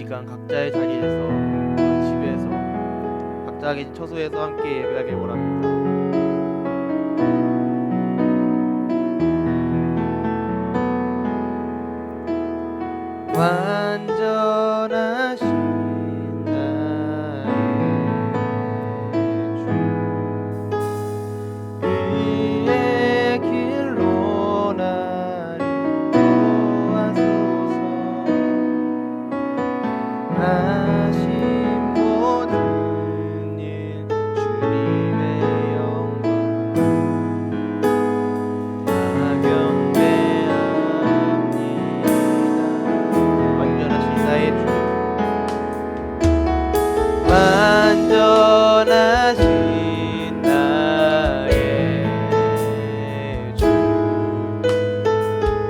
시간 각자의 자리에서 집에서 각자 계신 처소에서 함께 예배하길 원합니다. 완전하신 나의 주 그의 길로 나를 인도하소서 하신 모든 일 주님의 영광 다 경배합니다. 완전하신 나의 주 완전하신 나의 주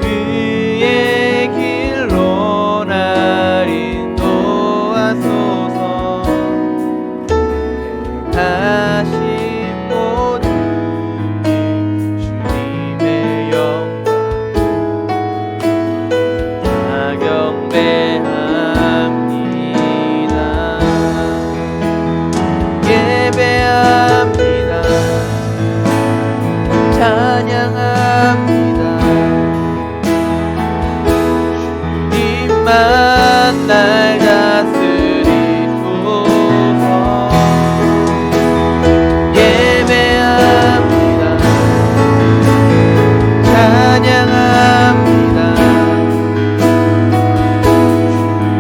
그의 길로 날 인도하소서 하신 모든 일 주님의 영광 다 경배합니다. 예배합니다. 찬양합니다. 주님만 날 다스리소서. 예배합니다. 찬양합니다.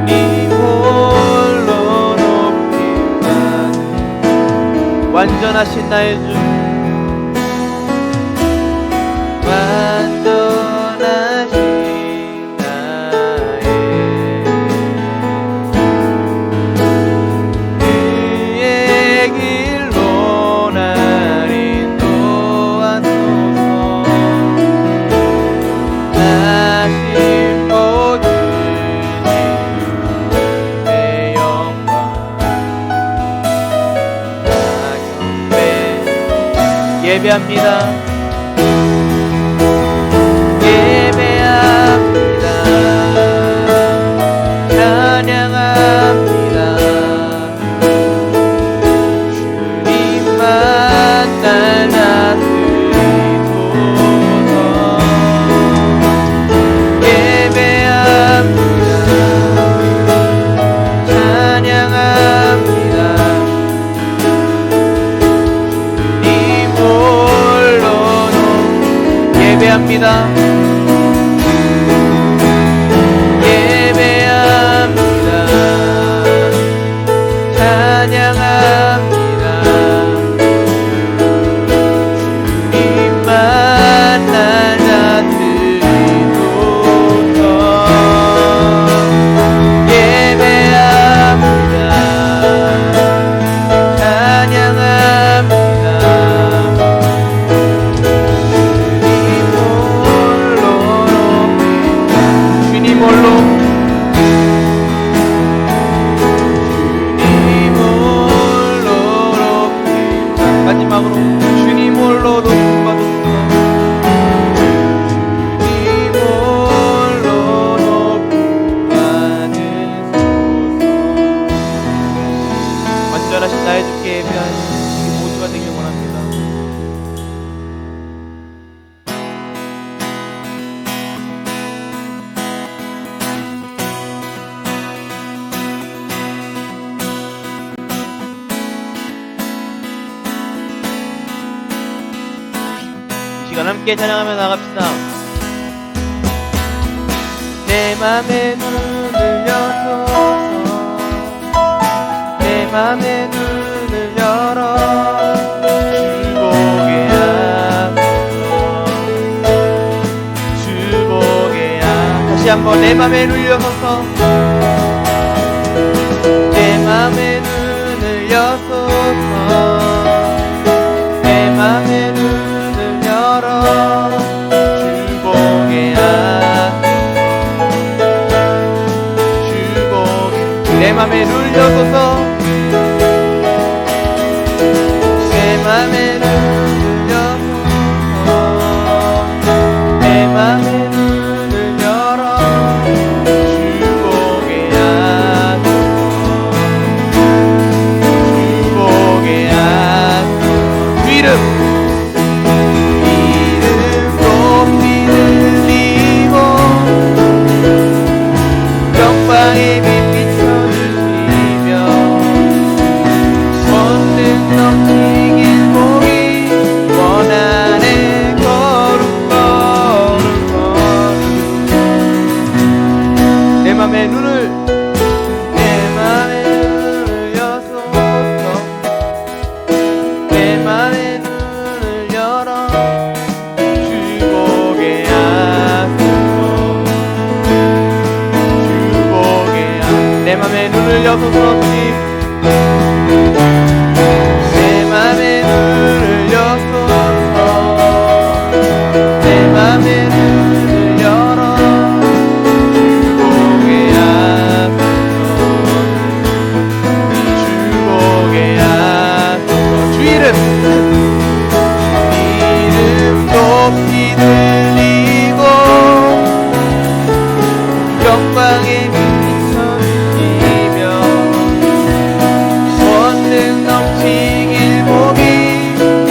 주님 홀로 높임받는 완전하신 나의 주 완전하신 나의 그의 길로 날 인도하소서 하신 모든 일 주님의 영광 다 경배 예배합니다. 예배합니다. 찬양합니다. 주님만 날 다스리소서. 예배합니다. 찬양합니다. 주님 홀로 예배합니다. 예배합니다. 찬양합니다. 주님만 날 다스리소서. 예배합니다. 찬양합니다. 주님 홀로 마지막으로 주님 홀로 높임받으소서. 주님 홀로 높임받으소서. 완전하신 나의 주께 예배하는 우리 모두가 되길 원합니다. 시간 함께 찬양하며 나갑시다. 내 맘의 눈을 여소서. 내 맘의 눈을 열어 주 보게 하소서. 주 보게 하소서. 다시 한번 내 맘의 눈을 여소서. 내 맘의 눈을 여소서. 내 맘의 눈을 열어 주 보게 하소서. 주 보게 내 맘에 눈을 여소서. 내 맘에 눈을 여소서. 내 맘에 눈을 열어 주 보게 하소서. 열어소서 주님. 내 맘의 문을 여소서. 내 맘의 문을 열어 주보게 하소서. 주보게 하소서. 주 이름 높이 들리고 영광의 권능 넘치길 보기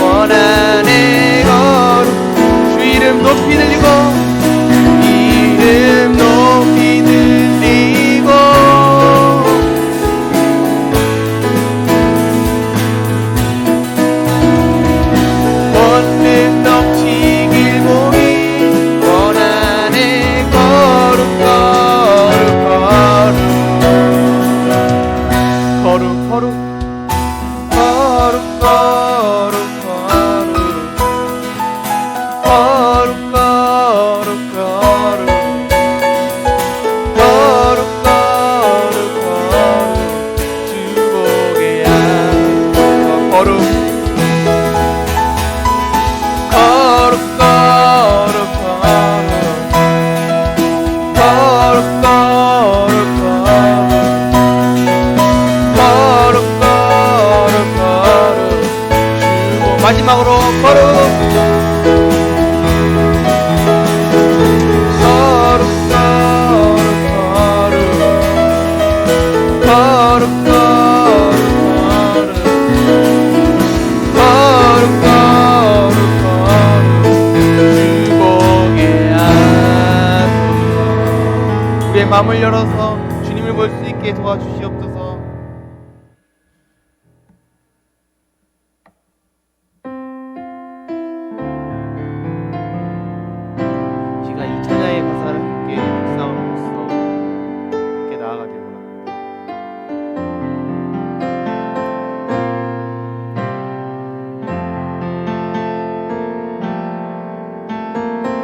원하네 거룩. 주 이름 높이 들리고 이름 높이 들리고 권능 넘치길 보기 원하네 거룩 거룩 거룩 마지막으로 거룩 주보게 하소서. 우리의 마음을 열어서 주님을 볼 수 있게 도와주시옵소서. 이 찬양의 가사를 함께 묵상함으로써 함께 나아가길 원합니다.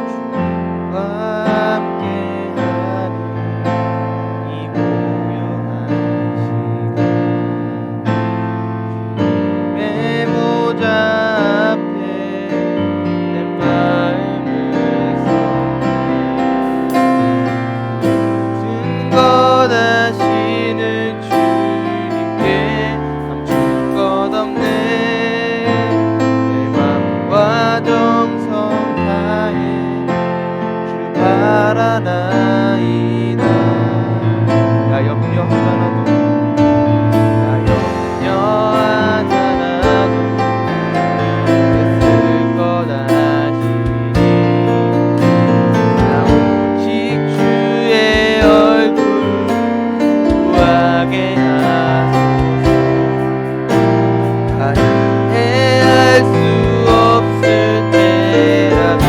주님과 함께하는 이 고요한 시간, 주님의 보좌 앞에 내 마음을 하시는 주님께 감출 것 없네. 내 맘과 정성 다해 주 바라나이다. 나 염려하잖아도 애쓸 것 아시니 나 오직 주의 얼굴 구하게 하소서. 이해할 수 없을 때라도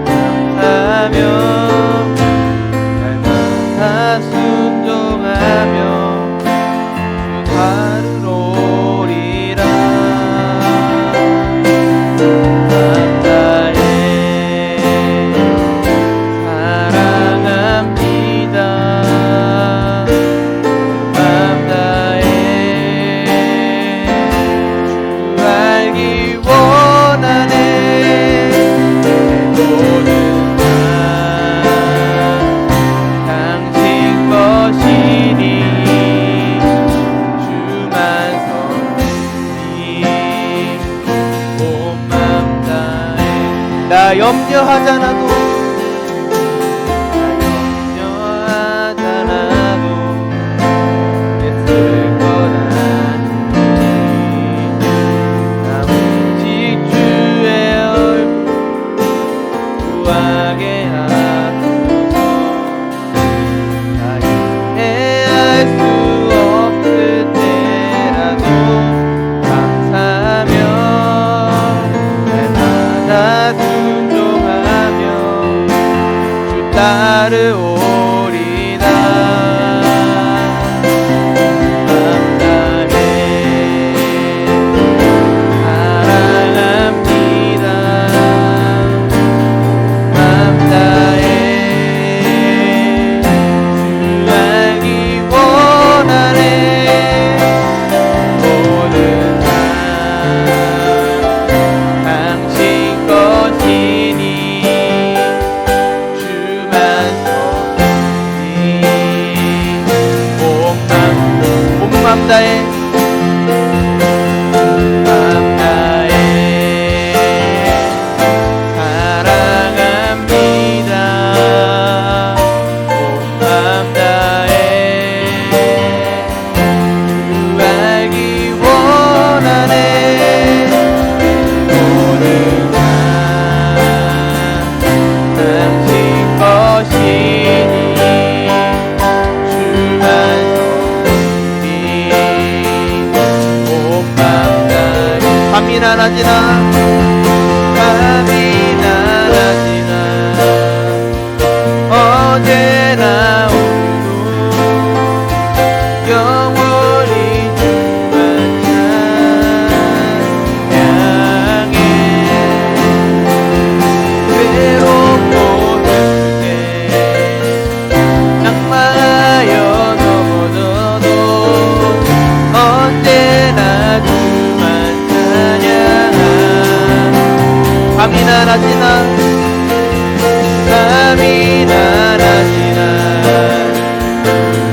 감사하며 날마다 순종하며 주 따르리라. 맘 다해 사랑합니다. 맘 다해 주 알기 원하네. 내 모든 맘 당신 것이니 주만 섬기니 온 맘 다해. 나 염려하잖아도 애쓸 것 아니니 나 오직 주의 얼굴 구하게 하소서. 나 이해할 수 없을 때라도 감사하며 날마다 순종하며 주 따르오리다. 맘 다해 사랑합니다. 맘 다해 주 알기 원하네. 낮이나 밤이 낮아지나 언제나 오늘도 영원히 주만 찬양해 외롭고 슬플 때 낙마하여 넘어져도 언제나 주만 찬양하 밤이나 낮이나 밤이나 낮이나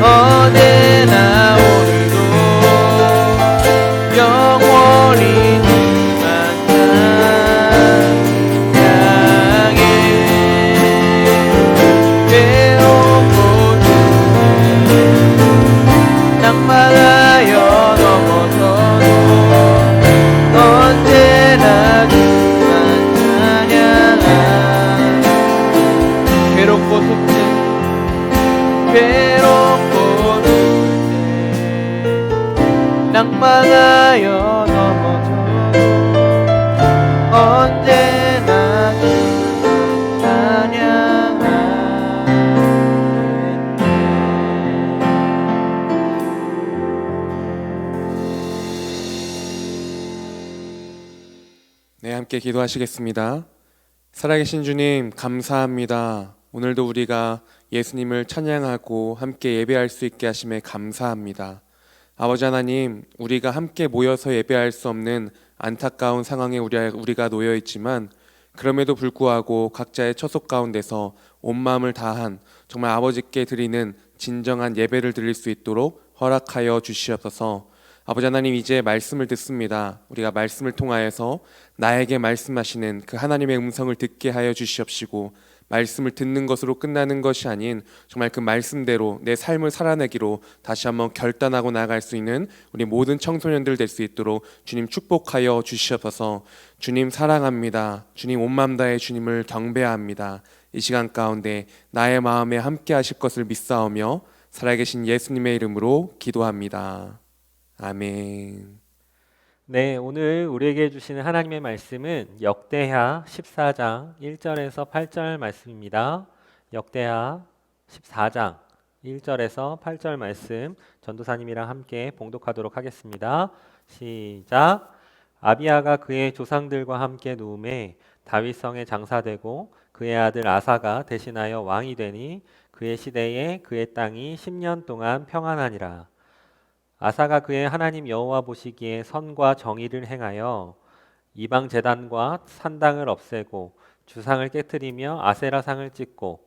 언제나 오늘도 영원히 주만 찬양해 외롭고 슬플 때 낙마하여 넘어서도 언제나 주만 찬양하 괴롭고 슬플 때 낙마하여 넘어져도 언제나 주만 찬양하겠네. 네, 함께 기도하시겠습니다. 살아계신 주님, 감사합니다. 오늘도 우리가 예수님을 찬양하고 함께 예배할 수 있게 하심에 감사합니다. 아버지 하나님, 우리가 함께 모여서 예배할 수 없는 안타까운 상황에 우리가 놓여 있지만 그럼에도 불구하고 각자의 처속 가운데서 온 마음을 다한 정말 아버지께 드리는 진정한 예배를 드릴 수 있도록 허락하여 주시옵소서. 아버지 하나님, 이제 말씀을 듣습니다. 우리가 말씀을 통하여서 나에게 말씀하시는 그 하나님의 음성을 듣게 하여 주시옵시고 말씀을 듣는 것으로 끝나는 것이 아닌 정말 그 말씀대로 내 삶을 살아내기로 다시 한번 결단하고 나아갈 수 있는 우리 모든 청소년들 될 수 있도록 주님 축복하여 주시옵소서. 주님 사랑합니다. 주님 온 마음 다해 주님을 경배합니다. 이 시간 가운데 나의 마음에 함께 하실 것을 믿사오며 살아계신 예수님의 이름으로 기도합니다. 아멘. 네, 오늘 우리에게 주시는 하나님의 말씀은 역대하 14장 1절에서 8절 말씀입니다. 역대하 14장 1절에서 8절 말씀 전도사님이랑 함께 봉독하도록 하겠습니다. 시작. 아비야가 그의 조상들과 함께 누움에 다윗성에 장사되고 그의 아들 아사가 대신하여 왕이 되니 그의 시대에 그의 땅이 10년 동안 평안하니라. 아사가 그의 하나님 여호와 보시기에 선과 정의를 행하여 이방 제단과 산당을 없애고 주상을 깨뜨리며 아세라상을 찍고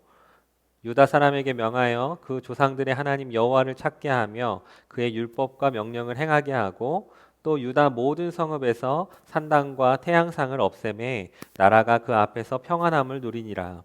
유다 사람에게 명하여 그 조상들의 하나님 여호와를 찾게 하며 그의 율법과 명령을 행하게 하고 또 유다 모든 성읍에서 산당과 태양상을 없애매 나라가 그 앞에서 평안함을 누리니라.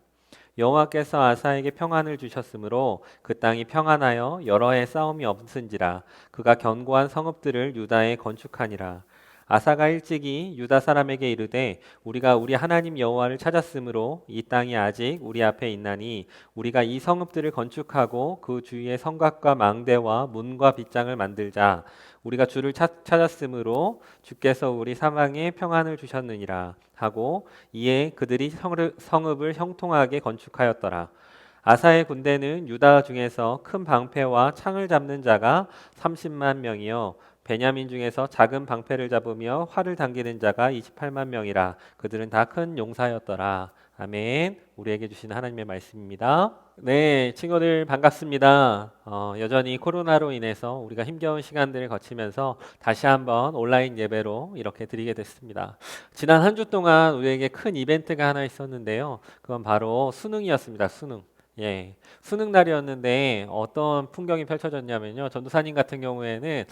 여호와께서 아사에게 평안을 주셨으므로 그 땅이 평안하여 여러 해 싸움이 없은지라. 그가 견고한 성읍들을 유다에 건축하니라. 아사가 일찍이 유다 사람에게 이르되 우리가 우리 하나님 여호와를 찾았으므로 이 땅이 아직 우리 앞에 있나니 우리가 이 성읍들을 건축하고 그 주위에 성곽과 망대와 문과 빗장을 만들자. 우리가 주를 찾았으므로 주께서 우리 사방에 평안을 주셨느니라 하고 이에 그들이 성읍을 형통하게 건축하였더라. 아사의 군대는 유다 중에서 큰 방패와 창을 잡는 자가 30만 명이요 베냐민 중에서 작은 방패를 잡으며 활을 당기는 자가 28만 명이라. 그들은 다 큰 용사였더라. 아멘. 우리에게 주시는 하나님의 말씀입니다. 네, 친구들 반갑습니다. 여전히 코로나로 인해서 우리가 힘겨운 시간들을 거치면서 다시 한번 온라인 예배로 이렇게 드리게 됐습니다. 지난 한 주 동안 우리에게 큰 이벤트가 하나 있었는데요. 그건 바로 수능이었습니다. 수능. 예, 수능 날이었는데 어떤 풍경이 펼쳐졌냐면요. 전도사님 같은 경우에는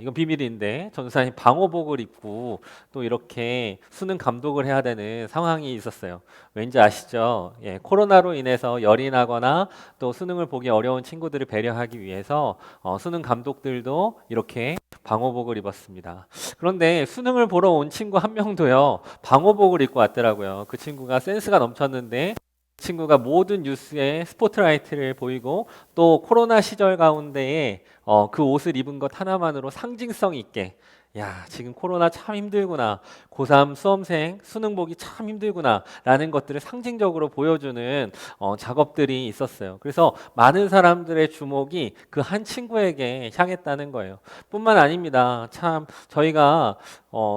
이건 비밀인데 전도사님 방호복을 입고 또 이렇게 수능 감독을 해야 되는 상황이 있었어요. 왠지 아시죠? 예, 코로나로 인해서 열이 나거나 또 수능을 보기 어려운 친구들을 배려하기 위해서 수능 감독들도 이렇게 방호복을 입었습니다. 그런데 수능을 보러 온 친구 한 명도요, 방호복을 입고 왔더라고요. 그 친구가 센스가 넘쳤는데 친구가 모든 뉴스에 스포트라이트를 보이고 또 코로나 시절 가운데에 그 옷을 입은 것 하나만으로 상징성 있게 야, 지금 코로나 참 힘들구나. 고3 수험생 수능 보기 참 힘들구나. 라는 것들을 상징적으로 보여주는 작업들이 있었어요. 그래서 많은 사람들의 주목이 그 한 친구에게 향했다는 거예요. 뿐만 아닙니다. 참 저희가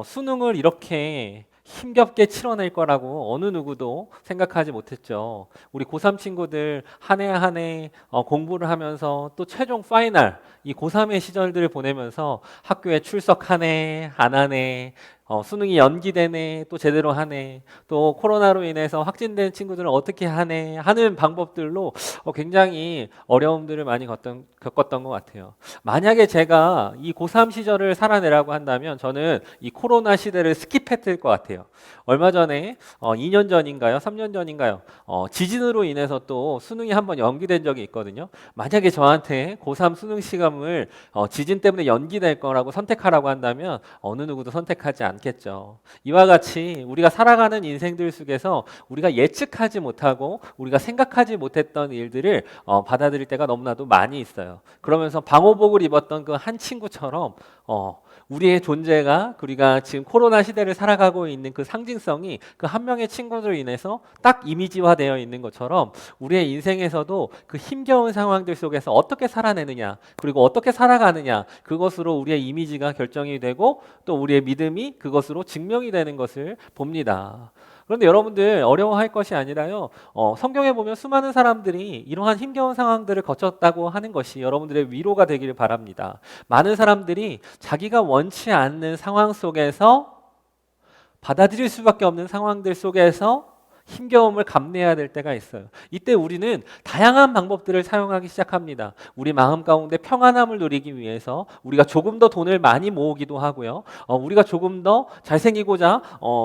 수능을 이렇게 힘겹게 치러낼 거라고 어느 누구도 생각하지 못했죠. 우리 고3 친구들 한 해 한 해 공부를 하면서 또 최종 파이널 이 고3의 시절들을 보내면서 학교에 출석하네 안 하네 수능이 연기되네 또 제대로 하네 또 코로나로 인해서 확진된 친구들은 어떻게 하네 하는 방법들로 굉장히 어려움들을 많이 겪었던 것 같아요. 만약에 제가 이 고3 시절을 살아내라고 한다면 저는 이 코로나 시대를 스킵했을 것 같아요. 얼마 전에 2년 전인가요? 3년 전인가요? 지진으로 인해서 또 수능이 한번 연기된 적이 있거든요. 만약에 저한테 고3 수능 시험을 지진 때문에 연기될 거라고 선택하라고 한다면 어느 누구도 선택하지 않겠죠. 이와 같이 우리가 살아가는 인생들 속에서 우리가 예측하지 못하고 우리가 생각하지 못했던 일들을 받아들일 때가 너무나도 많이 있어요. 그러면서 방호복을 입었던 그 한 친구처럼 우리의 존재가 우리가 지금 코로나 시대를 살아가고 있는 그 상징성이 그 한 명의 친구들로 인해서 딱 이미지화되어 있는 것처럼 우리의 인생에서도 그 힘겨운 상황들 속에서 어떻게 살아내느냐 그리고 어떻게 살아가느냐 그것으로 우리의 이미지가 결정이 되고 또 우리의 믿음이 그것으로 증명이 되는 것을 봅니다. 그런데 여러분들 어려워할 것이 아니라요. 성경에 보면 수많은 사람들이 이러한 힘겨운 상황들을 거쳤다고 하는 것이 여러분들의 위로가 되기를 바랍니다. 많은 사람들이 자기가 원치 않는 상황 속에서 받아들일 수밖에 없는 상황들 속에서 힘겨움을 감내해야 될 때가 있어요. 이때 우리는 다양한 방법들을 사용하기 시작합니다. 우리 마음 가운데 평안함을 누리기 위해서 우리가 조금 더 돈을 많이 모으기도 하고요. 우리가 조금 더 잘생기고자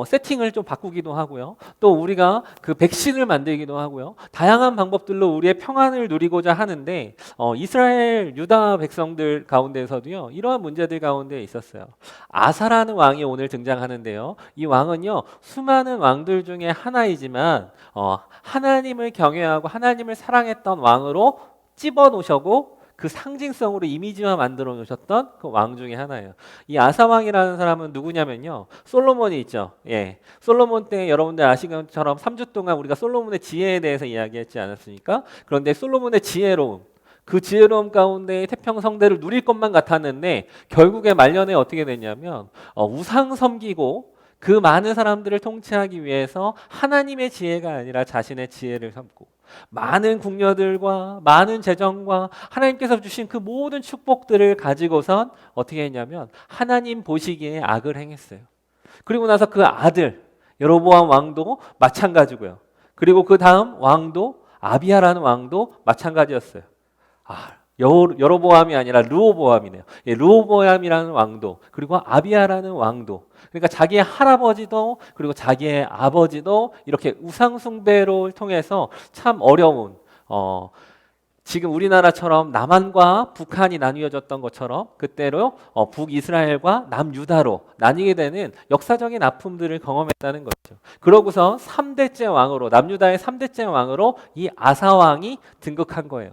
세팅을 좀 바꾸기도 하고요. 또 우리가 그 백신을 만들기도 하고요. 다양한 방법들로 우리의 평안을 누리고자 하는데 이스라엘 유다 백성들 가운데서도요. 이러한 문제들 가운데 있었어요. 아사라는 왕이 오늘 등장하는데요. 이 왕은요. 수많은 왕들 중에 하나이지만 하나님을 경외하고 하나님을 사랑했던 왕으로 찝어 놓으셨고 그 상징성으로 이미지화 만들어 놓으셨던 그 왕 중에 하나예요. 이 아사 왕이라는 사람은 누구냐면요. 솔로몬이 있죠. 예. 솔로몬 때 여러분들 아시는 것처럼 3주 동안 우리가 솔로몬의 지혜에 대해서 이야기했지 않았습니까? 그런데 솔로몬의 지혜로움 그 지혜로움 가운데 태평성대를 누릴 것만 같았는데 결국에 말년에 어떻게 됐냐면 우상 섬기고 그 많은 사람들을 통치하기 위해서 하나님의 지혜가 아니라 자신의 지혜를 삼고 많은 궁녀들과 많은 재정과 하나님께서 주신 그 모든 축복들을 가지고선 어떻게 했냐면 하나님 보시기에 악을 행했어요. 그리고 나서 그 아들 여로보암 왕도 마찬가지고요. 그리고 그 다음 왕도 아비야라는 왕도 마찬가지였어요. 여로보암이 아니라 르호보암이네요. 예, 르호보암이라는 왕도 그리고 아비야라는 왕도 그러니까 자기의 할아버지도 그리고 자기의 아버지도 이렇게 우상 숭배를 통해서 참 어려운 지금 우리나라처럼 남한과 북한이 나뉘어졌던 것처럼 그때로 북이스라엘과 남유다로 나뉘게 되는 역사적인 아픔들을 경험했다는 거죠. 그러고서 3대째 왕으로 남유다의 3대째 왕으로 이 아사 왕이 등극한 거예요.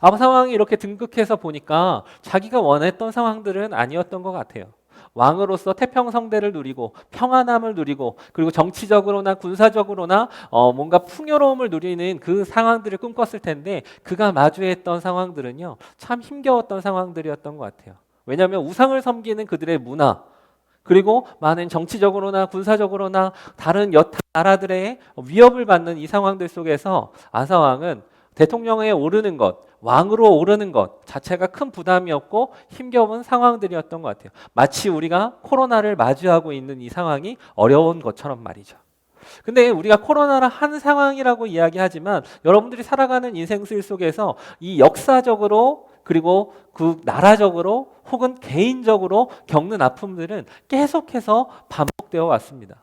아사 왕이 이렇게 등극해서 보니까 자기가 원했던 상황들은 아니었던 것 같아요. 왕으로서 태평성대를 누리고 평안함을 누리고 그리고 정치적으로나 군사적으로나 뭔가 풍요로움을 누리는 그 상황들을 꿈꿨을 텐데 그가 마주했던 상황들은요 참 힘겨웠던 상황들이었던 것 같아요. 왜냐하면 우상을 섬기는 그들의 문화 그리고 많은 정치적으로나 군사적으로나 다른 여타 나라들의 위협을 받는 이 상황들 속에서 아사 왕은 대통령에 오르는 것, 왕으로 오르는 것 자체가 큰 부담이었고 힘겨운 상황들이었던 것 같아요. 마치 우리가 코로나를 마주하고 있는 이 상황이 어려운 것처럼 말이죠. 근데 우리가 코로나를 한 상황이라고 이야기하지만 여러분들이 살아가는 인생길 속에서 이 역사적으로 그리고 그 나라적으로 혹은 개인적으로 겪는 아픔들은 계속해서 반복되어 왔습니다.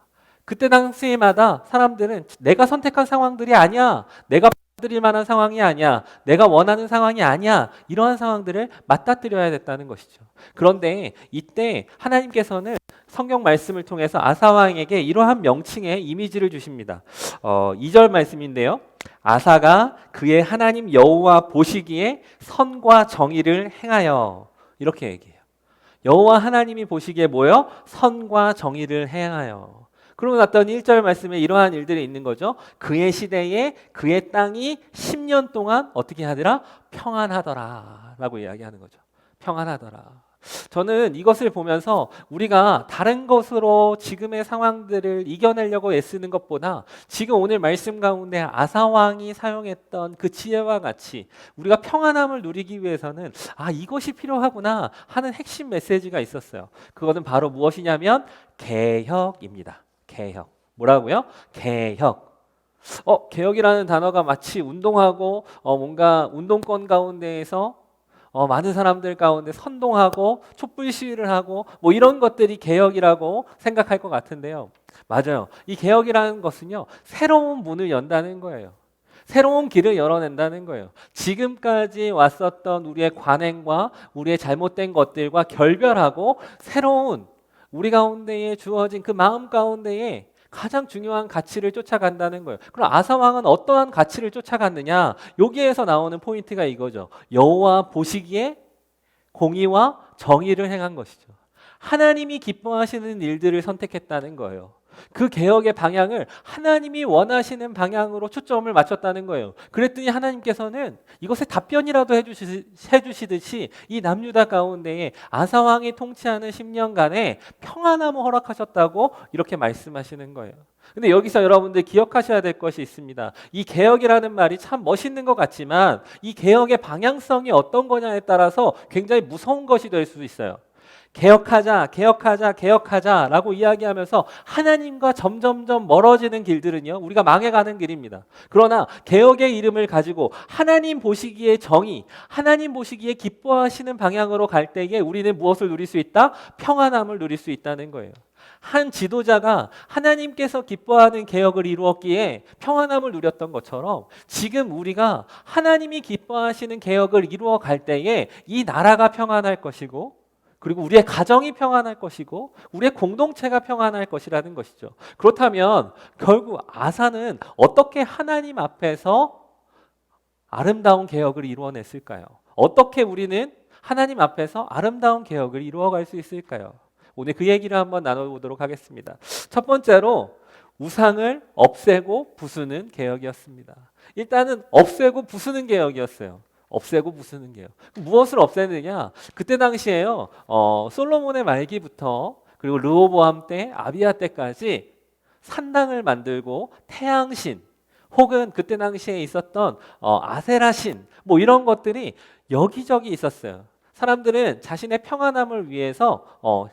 그때 당시마다 사람들은 내가 선택한 상황들이 아니야. 내가 받아들일 만한 상황이 아니야. 내가 원하는 상황이 아니야. 이러한 상황들을 맞닥뜨려야 됐다는 것이죠. 그런데 이때 하나님께서는 성경 말씀을 통해서 아사 왕에게 이러한 명칭의 이미지를 주십니다. 2절 말씀인데요. 아사가 그의 하나님 여호와 보시기에 선과 정의를 행하여 이렇게 얘기해요. 여호와 하나님이 보시기에 뭐요? 선과 정의를 행하여. 그러고 났더니 1절 말씀에 이러한 일들이 있는 거죠. 그의 시대에 그의 땅이 10년 동안 어떻게 하더라? 평안하더라 라고 이야기하는 거죠. 평안하더라. 저는 이것을 보면서 우리가 다른 것으로 지금의 상황들을 이겨내려고 애쓰는 것보다 지금 오늘 말씀 가운데 아사왕이 사용했던 그 지혜와 같이 우리가 평안함을 누리기 위해서는 이것이 필요하구나 하는 핵심 메시지가 있었어요. 그것은 바로 무엇이냐면 개혁입니다. 개혁. 뭐라고요? 개혁. 개혁이라는 단어가 마치 운동하고 뭔가 운동권 가운데에서 많은 사람들 가운데 선동하고 촛불 시위를 하고 뭐 이런 것들이 개혁이라고 생각할 것 같은데요. 맞아요. 이 개혁이라는 것은요, 새로운 문을 연다는 거예요. 새로운 길을 열어낸다는 거예요. 지금까지 왔었던 우리의 관행과 우리의 잘못된 것들과 결별하고 새로운 우리 가운데에 주어진 그 마음 가운데에 가장 중요한 가치를 쫓아간다는 거예요. 그럼 아사왕은 어떠한 가치를 쫓아갔느냐? 여기에서 나오는 포인트가 이거죠. 여호와 보시기에 공의와 정의를 행한 것이죠. 하나님이 기뻐하시는 일들을 선택했다는 거예요. 그 개혁의 방향을 하나님이 원하시는 방향으로 초점을 맞췄다는 거예요. 그랬더니 하나님께서는 이것에 답변이라도 해주시듯이 이 남유다 가운데에 아사왕이 통치하는 10년간의 평안함을 허락하셨다고 이렇게 말씀하시는 거예요. 근데 여기서 여러분들 기억하셔야 될 것이 있습니다. 이 개혁이라는 말이 참 멋있는 것 같지만 이 개혁의 방향성이 어떤 거냐에 따라서 굉장히 무서운 것이 될 수 있어요. 개혁하자라고 이야기하면서 하나님과 점점점 멀어지는 길들은요, 우리가 망해가는 길입니다. 그러나 개혁의 이름을 가지고 하나님 보시기에 정의, 하나님 보시기에 기뻐하시는 방향으로 갈 때에 우리는 무엇을 누릴 수 있다? 평안함을 누릴 수 있다는 거예요. 한 지도자가 하나님께서 기뻐하는 개혁을 이루었기에 평안함을 누렸던 것처럼 지금 우리가 하나님이 기뻐하시는 개혁을 이루어 갈 때에 이 나라가 평안할 것이고 그리고 우리의 가정이 평안할 것이고 우리의 공동체가 평안할 것이라는 것이죠. 그렇다면 결국 아사는 어떻게 하나님 앞에서 아름다운 개혁을 이루어냈을까요? 어떻게 우리는 하나님 앞에서 아름다운 개혁을 이루어갈 수 있을까요? 오늘 그 얘기를 한번 나눠보도록 하겠습니다. 첫 번째로 우상을 없애고 부수는 개혁이었습니다. 일단은 없애고 부수는 개혁이었어요. 없애고 부수는 게요. 무엇을 없애느냐? 그때 당시에요. 솔로몬의 말기부터 그리고 르호보암 때, 아비야 때까지 산당을 만들고 태양신 혹은 그때 당시에 있었던 아세라신 뭐 이런 것들이 여기저기 있었어요. 사람들은 자신의 평안함을 위해서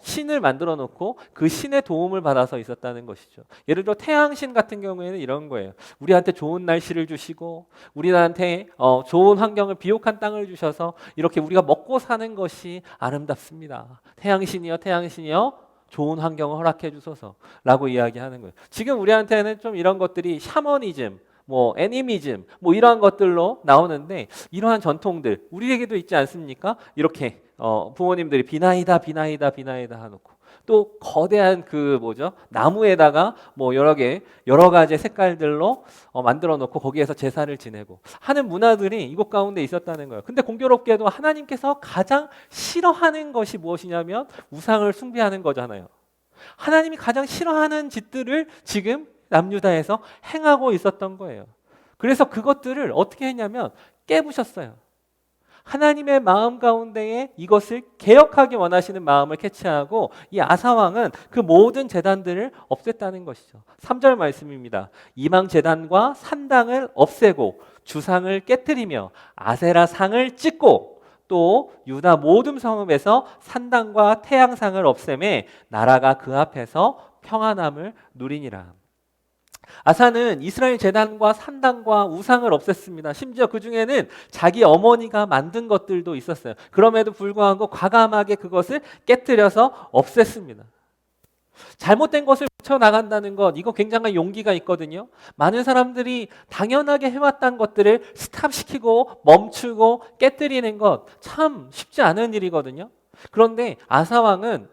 신을 만들어 놓고 그 신의 도움을 받아서 있었다는 것이죠. 예를 들어 태양신 같은 경우에는 이런 거예요. 우리한테 좋은 날씨를 주시고 우리한테 좋은 환경을 비옥한 땅을 주셔서 이렇게 우리가 먹고 사는 것이 아름답습니다. 태양신이여 좋은 환경을 허락해 주소서라고 이야기하는 거예요. 지금 우리한테는 좀 이런 것들이 샤머니즘 애니미즘 이러한 것들로 나오는데 이러한 전통들 우리에게도 있지 않습니까? 이렇게 부모님들이 비나이다 하놓고 또 거대한 나무에다가 여러 가지 색깔들로 만들어 놓고 거기에서 제사를 지내고 하는 문화들이 이곳 가운데 있었다는 거예요. 근데 공교롭게도 하나님께서 가장 싫어하는 것이 무엇이냐면 우상을 숭배하는 거잖아요. 하나님이 가장 싫어하는 짓들을 지금 남유다에서 행하고 있었던 거예요. 그래서 그것들을 어떻게 했냐면 깨부셨어요. 하나님의 마음 가운데에 이것을 개혁하기 원하시는 마음을 캐치하고 이 아사왕은 그 모든 제단들을 없앴다는 것이죠. 3절 말씀입니다. 이방 제단과 산당을 없애고 주상을 깨뜨리며 아세라 상을 찢고 또 유다 모든 성읍에서 산당과 태양상을 없애매 나라가 그 앞에서 평안함을 누리니라. 아사는 이스라엘 제단과 산당과 우상을 없앴습니다. 심지어 그 중에는 자기 어머니가 만든 것들도 있었어요. 그럼에도 불구하고 과감하게 그것을 깨뜨려서 없앴습니다. 잘못된 것을 고쳐나간다는 것, 이거 굉장한 용기가 있거든요. 많은 사람들이 당연하게 해왔던 것들을 스탑시키고 멈추고 깨뜨리는 것 참 쉽지 않은 일이거든요. 그런데 아사왕은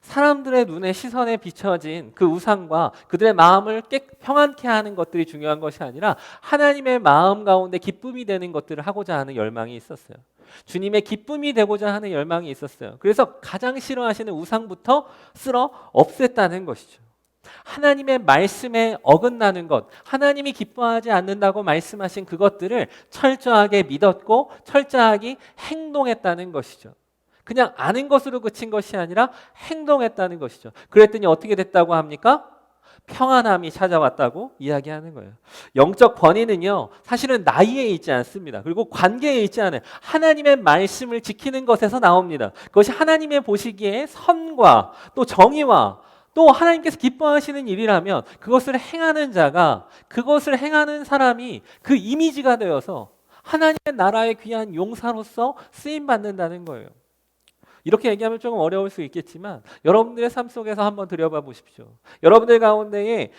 사람들의 눈에 시선에 비춰진 그 우상과 그들의 마음을 평안케 하는 것들이 중요한 것이 아니라 하나님의 마음 가운데 기쁨이 되는 것들을 하고자 하는 열망이 있었어요. 주님의 기쁨이 되고자 하는 열망이 있었어요. 그래서 가장 싫어하시는 우상부터 쓸어 없앴다는 것이죠. 하나님의 말씀에 어긋나는 것, 하나님이 기뻐하지 않는다고 말씀하신 그것들을 철저하게 믿었고 철저하게 행동했다는 것이죠. 그냥 아는 것으로 그친 것이 아니라 행동했다는 것이죠. 그랬더니 어떻게 됐다고 합니까? 평안함이 찾아왔다고 이야기하는 거예요. 영적 권위는요, 사실은 나이에 있지 않습니다. 그리고 관계에 있지 않아요. 하나님의 말씀을 지키는 것에서 나옵니다. 그것이 하나님의 보시기에 선과 또 정의와 또 하나님께서 기뻐하시는 일이라면 그것을 행하는 자가, 그것을 행하는 사람이 그 이미지가 되어서 하나님의 나라의 귀한 용사로서 쓰임받는다는 거예요. 이렇게 얘기하면 조금 어려울 수 있겠지만 여러분들의 삶 속에서 한번 들여봐 보십시오. 여러분들 가운데에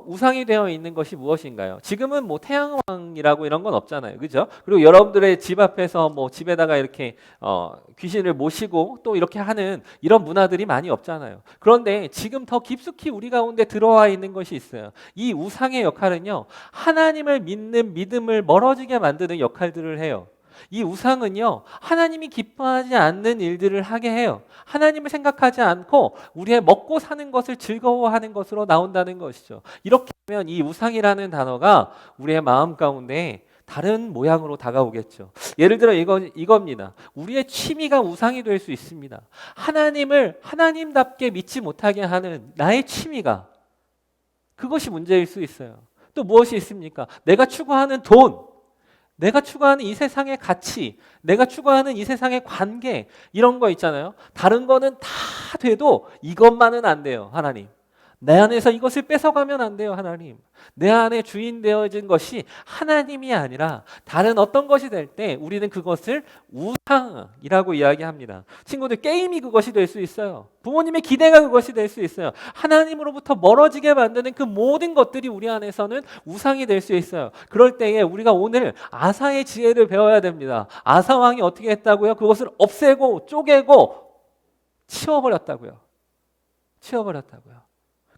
우상이 되어 있는 것이 무엇인가요? 지금은 뭐 태양왕이라고 이런 건 없잖아요, 그죠? 그리고 여러분들의 집 앞에서 뭐 집에다가 이렇게 귀신을 모시고 또 이렇게 하는 이런 문화들이 많이 없잖아요. 그런데 지금 더 깊숙이 우리 가운데 들어와 있는 것이 있어요. 이 우상의 역할은요, 하나님을 믿는 믿음을 멀어지게 만드는 역할들을 해요. 이 우상은요, 하나님이 기뻐하지 않는 일들을 하게 해요. 하나님을 생각하지 않고 우리의 먹고 사는 것을 즐거워하는 것으로 나온다는 것이죠. 이렇게 하면 이 우상이라는 단어가 우리의 마음 가운데 다른 모양으로 다가오겠죠. 예를 들어 이겁니다. 우리의 취미가 우상이 될 수 있습니다. 하나님을 하나님답게 믿지 못하게 하는 나의 취미가, 그것이 문제일 수 있어요. 또 무엇이 있습니까? 내가 추구하는 돈, 내가 추구하는 이 세상의 가치, 내가 추구하는 이 세상의 관계, 이런 거 있잖아요. 다른 거는 다 돼도 이것만은 안 돼요, 하나님. 내 안에서 이것을 뺏어가면 안 돼요, 하나님. 내 안에 주인 되어진 것이 하나님이 아니라 다른 어떤 것이 될 때 우리는 그것을 우상이라고 이야기합니다. 친구들, 게임이 그것이 될 수 있어요. 부모님의 기대가 그것이 될 수 있어요. 하나님으로부터 멀어지게 만드는 그 모든 것들이 우리 안에서는 우상이 될 수 있어요. 그럴 때에 우리가 오늘 아사의 지혜를 배워야 됩니다. 아사 왕이 어떻게 했다고요? 그것을 없애고 쪼개고 치워버렸다고요.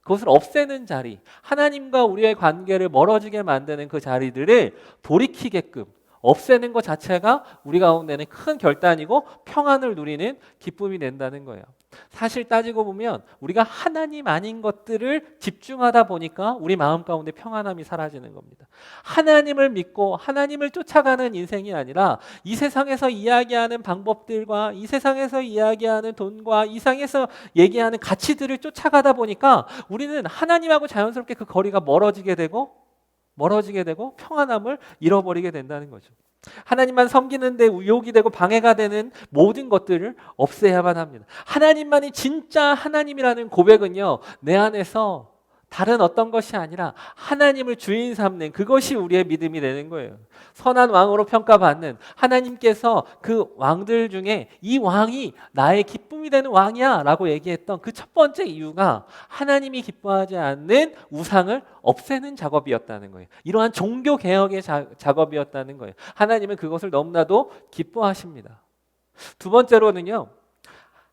그것을 없애는 자리, 하나님과 우리의 관계를 멀어지게 만드는 그 자리들을 돌이키게끔 없애는 것 자체가 우리 가운데는 큰 결단이고 평안을 누리는 기쁨이 된다는 거예요. 사실 따지고 보면 우리가 하나님 아닌 것들을 집중하다 보니까 우리 마음 가운데 평안함이 사라지는 겁니다. 하나님을 믿고 하나님을 쫓아가는 인생이 아니라 이 세상에서 이야기하는 방법들과 이 세상에서 이야기하는 돈과 이 세상에서 얘기하는 가치들을 쫓아가다 보니까 우리는 하나님하고 자연스럽게 그 거리가 멀어지게 되고 평안함을 잃어버리게 된다는 거죠. 하나님만 섬기는데 유혹이 되고 방해가 되는 모든 것들을 없애야만 합니다. 하나님만이 진짜 하나님이라는 고백은요, 내 안에서 다른 어떤 것이 아니라 하나님을 주인 삼는 그것이 우리의 믿음이 되는 거예요. 선한 왕으로 평가받는 하나님께서 그 왕들 중에 이 왕이 나의 기쁨이 되는 왕이야 라고 얘기했던 그 첫 번째 이유가 하나님이 기뻐하지 않는 우상을 없애는 작업이었다는 거예요. 이러한 종교 개혁의 작업이었다는 거예요. 하나님은 그것을 너무나도 기뻐하십니다. 두 번째로는요,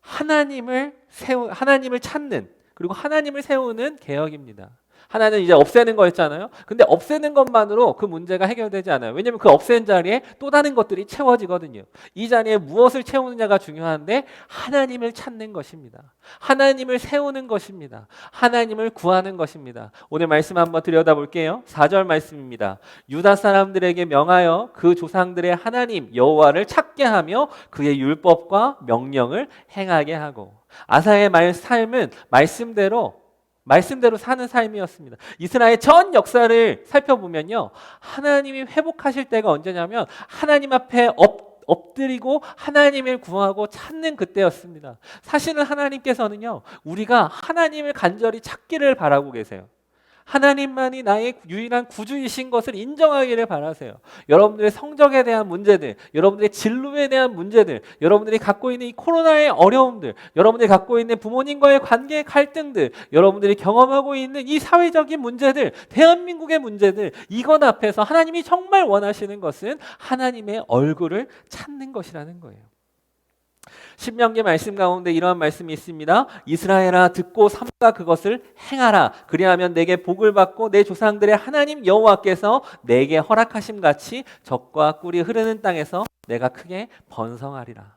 하나님을 찾는, 그리고 하나님을 세우는 개혁입니다. 하나는 이제 없애는 거였잖아요. 근데 없애는 것만으로 그 문제가 해결되지 않아요. 왜냐하면 그 없앤 자리에 또 다른 것들이 채워지거든요. 이 자리에 무엇을 채우느냐가 중요한데 하나님을 찾는 것입니다. 하나님을 세우는 것입니다. 하나님을 구하는 것입니다. 오늘 말씀 한번 들여다볼게요. 4절 말씀입니다. 유다 사람들에게 명하여 그 조상들의 하나님 여호와를 찾게 하며 그의 율법과 명령을 행하게 하고. 아사의 삶은 말씀대로 사는 삶이었습니다. 이스라엘 전 역사를 살펴보면요, 하나님이 회복하실 때가 언제냐면 하나님 앞에 엎드리고 하나님을 구하고 찾는 그때였습니다. 사실은 하나님께서는요, 우리가 하나님을 간절히 찾기를 바라고 계세요. 하나님만이 나의 유일한 구주이신 것을 인정하기를 바라세요. 여러분들의 성적에 대한 문제들, 여러분들의 진로에 대한 문제들, 여러분들이 갖고 있는 이 코로나의 어려움들, 여러분들이 갖고 있는 부모님과의 관계의 갈등들, 여러분들이 경험하고 있는 이 사회적인 문제들, 대한민국의 문제들, 이것 앞에서 하나님이 정말 원하시는 것은 하나님의 얼굴을 찾는 것이라는 거예요. 신명기 말씀 가운데 이러한 말씀이 있습니다. 이스라엘아 듣고 삼가 그것을 행하라. 그리하면 내게 복을 받고 내 조상들의 하나님 여호와께서 내게 허락하심 같이 젖과 꿀이 흐르는 땅에서 내가 크게 번성하리라.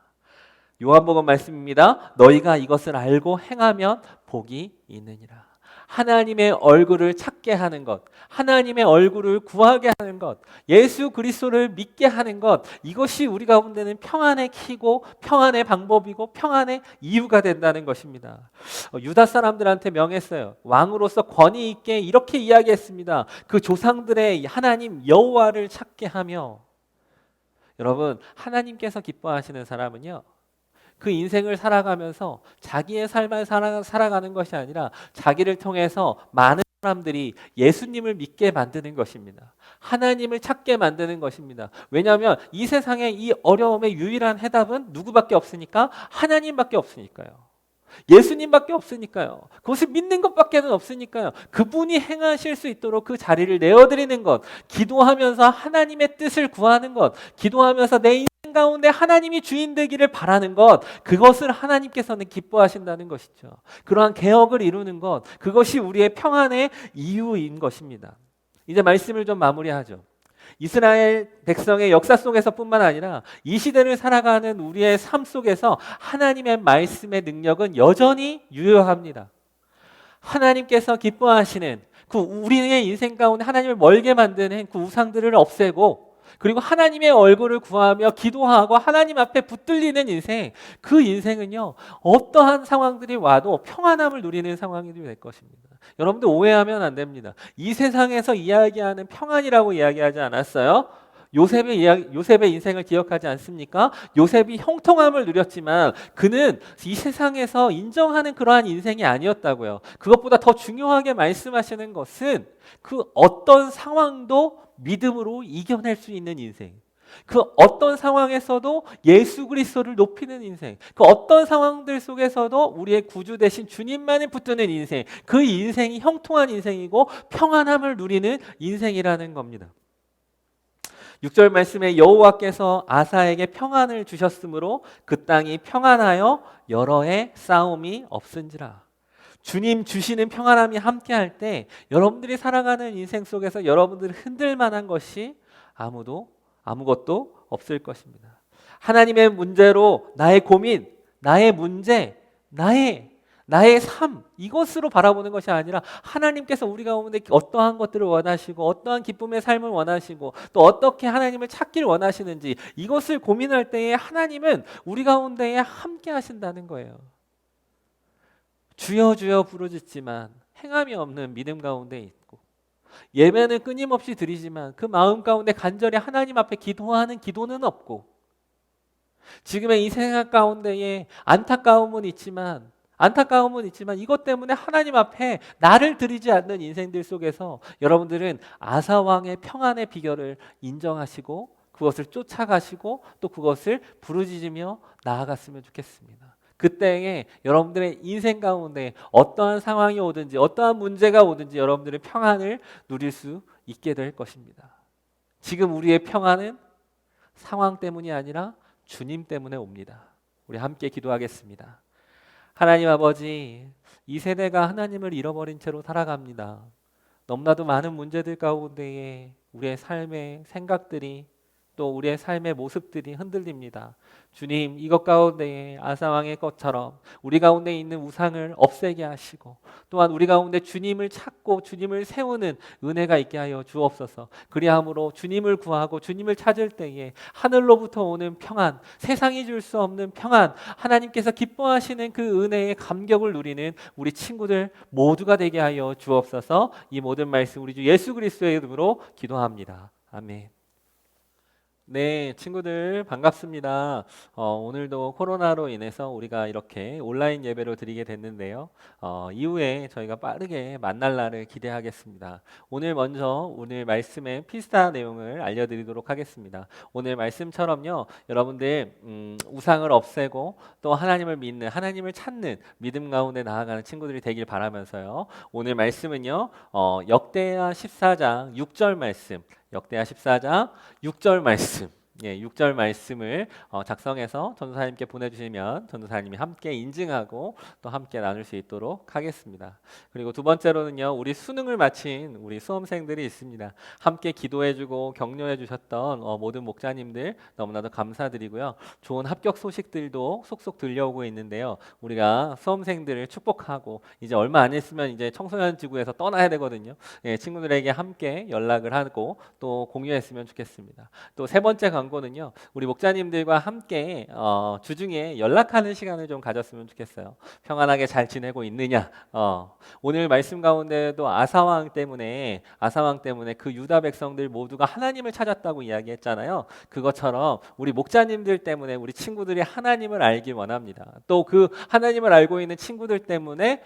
요한복음 말씀입니다. 너희가 이것을 알고 행하면 복이 있느니라. 하나님의 얼굴을 찾게 하는 것, 하나님의 얼굴을 구하게 하는 것, 예수 그리스도를 믿게 하는 것, 이것이 우리 가운데는 평안의 키고 평안의 방법이고 평안의 이유가 된다는 것입니다. 유다 사람들한테 명했어요. 왕으로서 권위 있게 이렇게 이야기했습니다. 그 조상들의 하나님 여호와를 찾게 하며. 여러분, 하나님께서 기뻐하시는 사람은요, 그 인생을 살아가면서 자기의 삶을 살아가는 것이 아니라 자기를 통해서 많은 사람들이 예수님을 믿게 만드는 것입니다. 하나님을 찾게 만드는 것입니다. 왜냐하면 이 세상의 이 어려움의 유일한 해답은 누구밖에 없으니까? 하나님밖에 없으니까요. 예수님밖에 없으니까요. 그것을 믿는 것밖에는 없으니까요. 그분이 행하실 수 있도록 그 자리를 내어드리는 것, 기도하면서 하나님의 뜻을 구하는 것, 기도하면서 내 인생 가운데 하나님이 주인 되기를 바라는 것, 그것을 하나님께서는 기뻐하신다는 것이죠. 그러한 개혁을 이루는 것, 그것이 우리의 평안의 이유인 것입니다. 이제 말씀을 좀 마무리하죠. 이스라엘 백성의 역사 속에서뿐만 아니라 이 시대를 살아가는 우리의 삶 속에서 하나님의 말씀의 능력은 여전히 유효합니다. 하나님께서 기뻐하시는 그 우리의 인생 가운데 하나님을 멀게 만드는 그 우상들을 없애고, 그리고 하나님의 얼굴을 구하며 기도하고 하나님 앞에 붙들리는 인생, 그 인생은요 어떠한 상황들이 와도 평안함을 누리는 상황이 될 것입니다. 여러분들 오해하면 안 됩니다. 이 세상에서 이야기하는 평안이라고 이야기하지 않았어요? 요셉의 인생을 기억하지 않습니까? 요셉이 형통함을 누렸지만 그는 이 세상에서 인정하는 그러한 인생이 아니었다고요. 그것보다 더 중요하게 말씀하시는 것은 그 어떤 상황도 믿음으로 이겨낼 수 있는 인생, 그 어떤 상황에서도 예수 그리스도를 높이는 인생, 그 어떤 상황들 속에서도 우리의 구주 되신 주님만을 붙드는 인생, 그 인생이 형통한 인생이고 평안함을 누리는 인생이라는 겁니다. 6절 말씀에 여호와께서 아사에게 평안을 주셨으므로 그 땅이 평안하여 여러 해 싸움이 없은지라. 주님 주시는 평안함이 함께할 때 여러분들이 살아가는 인생 속에서 여러분들을 흔들 만한 것이 아무것도 없을 것입니다. 하나님의 문제로 나의 고민, 나의 문제, 나의 삶, 이것으로 바라보는 것이 아니라 하나님께서 우리 가운데 어떠한 것들을 원하시고 어떠한 기쁨의 삶을 원하시고 또 어떻게 하나님을 찾기를 원하시는지 이것을 고민할 때에 하나님은 우리 가운데에 함께 하신다는 거예요. 주여 주여 부르짖지만 행함이 없는 믿음 가운데 있고, 예배는 끊임없이 드리지만 그 마음 가운데 간절히 하나님 앞에 기도하는 기도는 없고, 지금의 이 생각 가운데에 안타까움은 있지만 이것 때문에 하나님 앞에 나를 드리지 않는 인생들 속에서 여러분들은 아사왕의 평안의 비결을 인정하시고 그것을 쫓아가시고 또 그것을 부르짖으며 나아갔으면 좋겠습니다. 그때에 여러분들의 인생 가운데 어떠한 상황이 오든지 어떠한 문제가 오든지 여러분들의 평안을 누릴 수 있게 될 것입니다. 지금 우리의 평안은 상황 때문이 아니라 주님 때문에 옵니다. 우리 함께 기도하겠습니다. 하나님 아버지, 이 세대가 하나님을 잃어버린 채로 살아갑니다. 너무나도 많은 문제들 가운데에 우리의 삶의 생각들이 또 우리의 삶의 모습들이 흔들립니다. 주님, 이것 가운데에 아사왕의 것처럼 우리 가운데 있는 우상을 없애게 하시고 또한 우리 가운데 주님을 찾고 주님을 세우는 은혜가 있게 하여 주옵소서. 그리함으로 주님을 구하고 주님을 찾을 때에 하늘로부터 오는 평안, 세상이 줄 수 없는 평안, 하나님께서 기뻐하시는 그 은혜의 감격을 누리는 우리 친구들 모두가 되게 하여 주옵소서. 이 모든 말씀 우리 주 예수 그리스도의 이름으로 기도합니다. 아멘. 네, 친구들 반갑습니다. 오늘도 코로나로 인해서 우리가 이렇게 온라인 예배로 드리게 됐는데요. 이후에 저희가 빠르게 만날 날을 기대하겠습니다. 오늘 말씀의 피스타 내용을 알려드리도록 하겠습니다. 오늘 말씀처럼요, 여러분들 우상을 없애고 또 하나님을 믿는, 하나님을 찾는 믿음 가운데 나아가는 친구들이 되길 바라면서요. 오늘 말씀은요, 역대하 14장 6절 말씀. 역대하 14장 6절 말씀 6절 말씀을 작성해서 전도사님께 보내주시면 전도사님이 함께 인증하고 또 함께 나눌 수 있도록 하겠습니다. 그리고 두 번째로는요, 우리 수능을 마친 우리 수험생들이 있습니다. 함께 기도해주고 격려해주셨던 모든 목자님들 너무나도 감사드리고요. 좋은 합격 소식들도 속속 들려오고 있는데요. 우리가 수험생들을 축복하고 이제 얼마 안 있으면 이제 청소년 지구에서 떠나야 되거든요. 친구들에게 함께 연락을 하고 또 공유했으면 좋겠습니다. 또 세 번째 광고는요, 우리 목자님들과 함께 주중에 연락하는 시간을 좀 가졌으면 좋겠어요. 평안하게 잘 지내고 있느냐? 오늘 말씀 가운데도 아사왕 때문에 그 유다 백성들 모두가 하나님을 찾았다고 이야기했잖아요. 그것처럼 우리 목자님들 때문에 우리 친구들이 하나님을 알길 원합니다. 또 그 하나님을 알고 있는 친구들 때문에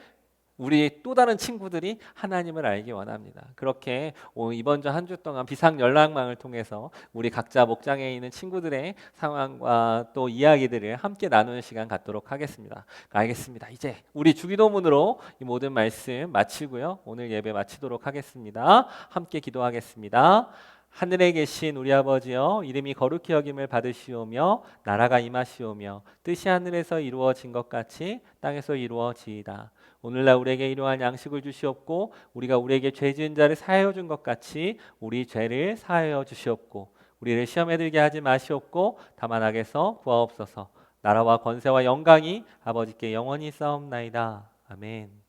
우리 또 다른 친구들이 하나님을 알기 원합니다. 그렇게 이번 주 한 주 동안 비상 연락망을 통해서 우리 각자 목장에 있는 친구들의 상황과 또 이야기들을 함께 나누는 시간 갖도록 하겠습니다. 알겠습니다. 이제 우리 주기도문으로 이 모든 말씀 마치고요. 오늘 예배 마치도록 하겠습니다. 함께 기도하겠습니다. 하늘에 계신 우리 아버지여, 이름이 거룩히 여김을 받으시오며 나라가 임하시오며 뜻이 하늘에서 이루어진 것 같이 땅에서 이루어지이다. 오늘날 우리에게 일용할 양식을 주시옵고 우리가 우리에게 죄 지은 자를 사하여 준 것 같이 우리 죄를 사하여 주시옵고 우리를 시험에 들게 하지 마시옵고 다만 악에서 구하옵소서. 나라와 권세와 영광이 아버지께 영원히 있사옵나이다. 아멘.